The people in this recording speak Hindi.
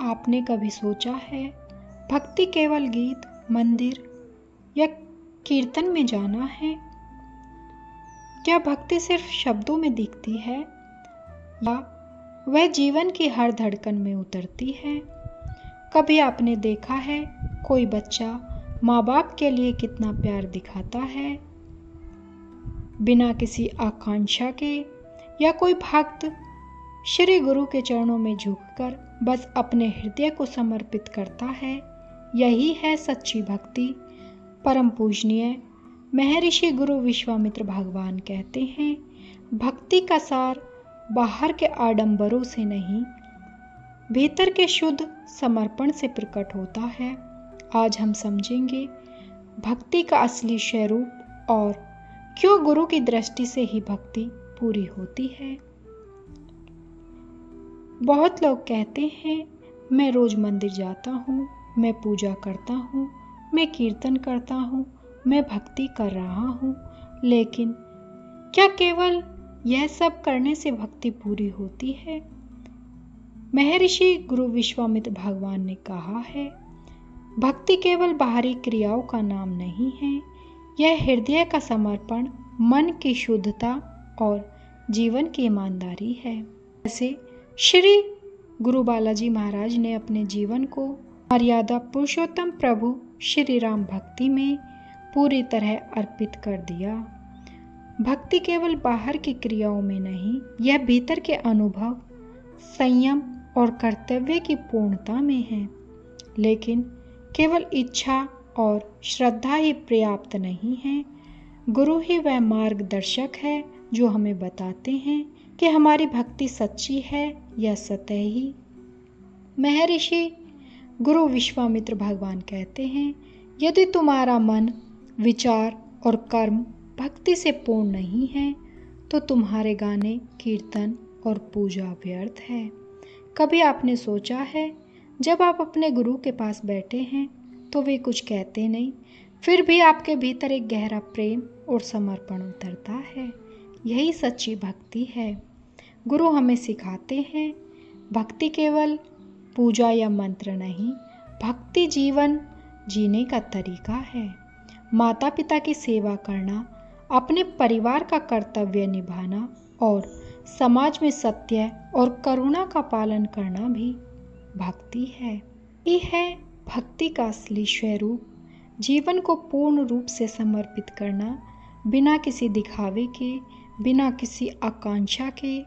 आपने कभी सोचा है भक्ति केवल गीत, मंदिर या कीर्तन में जाना है? क्या भक्ति सिर्फ शब्दों में दिखती है या वह जीवन की हर धड़कन में उतरती है? कभी आपने देखा है कोई बच्चा माँ बाप के लिए कितना प्यार दिखाता है बिना किसी आकांक्षा के, या कोई भक्त श्री गुरु के चरणों में झुककर बस अपने हृदय को समर्पित करता है? यही है सच्ची भक्ति। परम पूजनीय महर्षि गुरु विश्वामित्र भगवान कहते हैं, भक्ति का सार बाहर के आडंबरों से नहीं, भीतर के शुद्ध समर्पण से प्रकट होता है। आज हम समझेंगे भक्ति का असली स्वरूप और क्यों गुरु की दृष्टि से ही भक्ति पूरी होती है। बहुत लोग कहते हैं, मैं रोज मंदिर जाता हूँ, मैं पूजा करता हूँ, मैं कीर्तन करता हूँ, मैं भक्ति कर रहा हूँ, लेकिन क्या केवल यह सब करने से भक्ति पूरी होती है? महर्षि गुरु विश्वामित्र भगवान ने कहा है, भक्ति केवल बाहरी क्रियाओं का नाम नहीं है, यह हृदय का समर्पण, मन की शुद्धता और जीवन की ईमानदारी है। जैसे श्री गुरु बालाजी महाराज ने अपने जीवन को मर्यादा पुरुषोत्तम प्रभु श्री राम भक्ति में पूरी तरह अर्पित कर दिया। भक्ति केवल बाहर की क्रियाओं में नहीं, यह भीतर के अनुभव, संयम और कर्तव्य की पूर्णता में है। लेकिन केवल इच्छा और श्रद्धा ही पर्याप्त नहीं है। गुरु ही वह मार्गदर्शक है जो हमें बताते हैं कि हमारी भक्ति सच्ची है या सतही। महर्षि गुरु विश्वामित्र भगवान कहते हैं, यदि तुम्हारा मन, विचार और कर्म भक्ति से पूर्ण नहीं है तो तुम्हारे गाने, कीर्तन और पूजा व्यर्थ है। कभी आपने सोचा है, जब आप अपने गुरु के पास बैठे हैं तो वे कुछ कहते नहीं, फिर भी आपके भीतर एक गहरा प्रेम और समर्पण उतरता है? यही सच्ची भक्ति है। गुरु हमें सिखाते हैं, भक्ति केवल पूजा या मंत्र नहीं, भक्ति जीवन जीने का तरीका है। माता पिता की सेवा करना, अपने परिवार का कर्तव्य निभाना और समाज में सत्य और करुणा का पालन करना भी भक्ति है। ये है भक्ति का असली स्वरूप, जीवन को पूर्ण रूप से समर्पित करना, बिना किसी दिखावे के, बिना किसी आकांक्षा के,